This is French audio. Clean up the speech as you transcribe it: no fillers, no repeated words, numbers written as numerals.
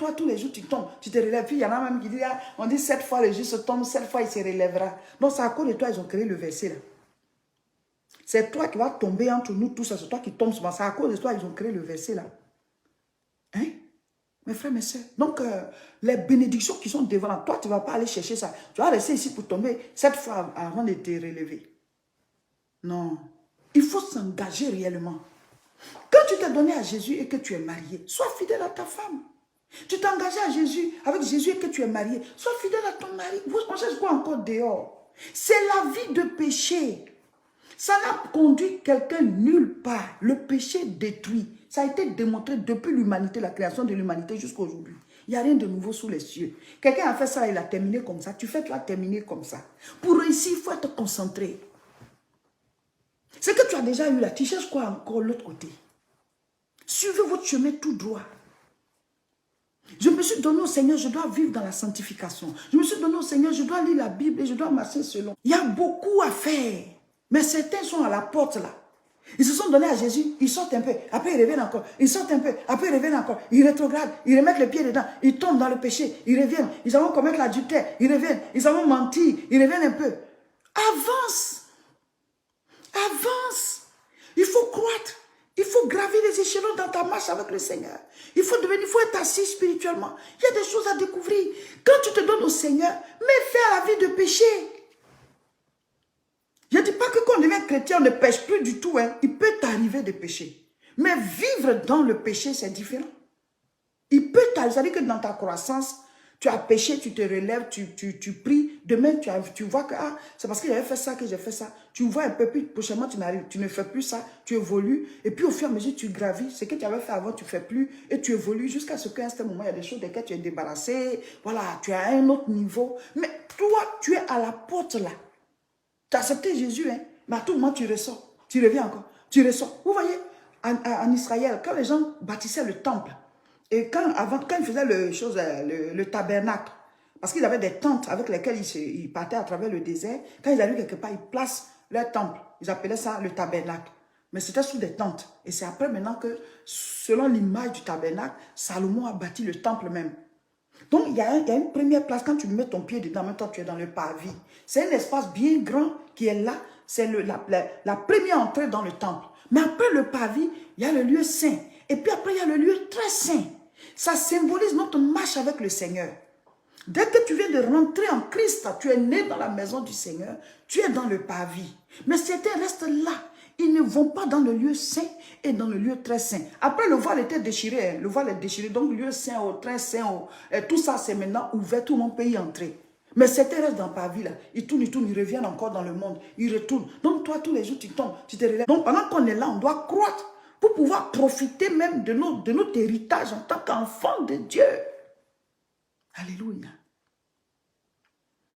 toi, tous les jours, tu tombes, tu te relèves. Puis il y en a même qui disent, ah, on dit 7 fois le juste tombe, 7 fois il se relèvera. Donc c'est à cause de toi, ils ont créé le verset là. C'est toi qui vas tomber entre nous tous, c'est toi qui tombes souvent. C'est à cause de toi, ils ont créé le verset là. Hein? Mes frères, mes soeurs. Donc, les bénédictions qui sont devant toi, tu ne vas pas aller chercher ça. Tu vas rester ici pour tomber 7 fois avant de te relever. Non. Il faut s'engager réellement. Quand tu t'es donné à Jésus et que tu es marié, sois fidèle à ta femme. Tu t'es engagé à Jésus, avec Jésus et que tu es marié, sois fidèle à ton mari. Vous pensez quoi encore dehors? C'est la vie de péché. Ça n'a conduit quelqu'un nulle part. Le péché détruit. Ça a été démontré depuis l'humanité, la création de l'humanité jusqu'à aujourd'hui. Il n'y a rien de nouveau sous les cieux. Quelqu'un a fait ça, il a terminé comme ça. Tu fais, tu as terminé comme ça. Pour réussir, il faut être concentré. Ce que tu as déjà eu là, tu cherches quoi encore l'autre côté? Suivez votre chemin tout droit. Je me suis donné au Seigneur, je dois vivre dans la sanctification. Je me suis donné au Seigneur, je dois lire la Bible et je dois marcher selon. Il y a beaucoup à faire. Mais certains sont à la porte là. Ils se sont donnés à Jésus, ils sortent un peu, après ils reviennent encore, ils sortent un peu, après ils reviennent encore, ils rétrogradent, ils remettent les pieds dedans, ils tombent dans le péché, ils reviennent, ils vont commettre l'adultère, ils reviennent, ils vont mentir, ils reviennent un peu. Avance, avance, il faut croître, il faut gravir les échelons dans ta marche avec le Seigneur. Il faut être assis spirituellement. Il y a des choses à découvrir. Quand tu te donnes au Seigneur, mets fin à la vie de péché. Je ne dis pas que quand on devient chrétien, on ne pêche plus du tout. Hein. Il peut t'arriver de pécher. Mais vivre dans le péché, c'est différent. Il peut t'arriver, c'est-à-dire que dans ta croissance, tu as péché, tu te relèves, tu pries. Demain, tu vois que c'est parce que j'avais fait ça que j'ai fait ça. Tu vois un peu, puis prochainement, tu ne fais plus ça, tu évolues. Et puis au fur et à mesure, tu gravis. Ce que tu avais fait avant, tu ne fais plus. Et tu évolues jusqu'à ce qu'à un certain moment, il y a des choses desquelles tu es débarrassé. Voilà, tu es à un autre niveau. Mais toi, tu es à la porte là. Tu as accepté Jésus, hein? Mais à tout moment, tu ressors. Tu reviens encore. Tu ressors. Vous voyez, en Israël, quand les gens bâtissaient le temple, et quand ils faisaient le tabernacle, parce qu'ils avaient des tentes avec lesquelles ils partaient à travers le désert, quand ils arrivent quelque part, ils placent leur temple. Ils appelaient ça le tabernacle. Mais c'était sous des tentes. Et c'est après maintenant que, selon l'image du tabernacle, Salomon a bâti le temple même. Donc, il y a une première place, quand tu mets ton pied dedans, en même temps, tu es dans le parvis. C'est un espace bien grand qui est là. C'est la première entrée dans le temple. Mais après le parvis, il y a le lieu saint. Et puis après, il y a le lieu très saint. Ça symbolise notre marche avec le Seigneur. Dès que tu viens de rentrer en Christ, tu es né dans la maison du Seigneur, tu es dans le parvis. Mais certains restent là. Ils ne vont pas dans le lieu saint et dans le lieu très saint. Après, le voile était déchiré. Le voile est déchiré. Donc, le lieu saint, très saint, tout ça, c'est maintenant ouvert. Tout le monde peut y entrer. Mais certains restent dans le parvis là. Ils tournent, ils reviennent encore dans le monde. Ils retournent. Donc, toi, tous les jours, tu tombes, tu te relèves. Donc, pendant qu'on est là, on doit croître pour pouvoir profiter même de notre héritage en tant qu'enfant de Dieu. Alléluia.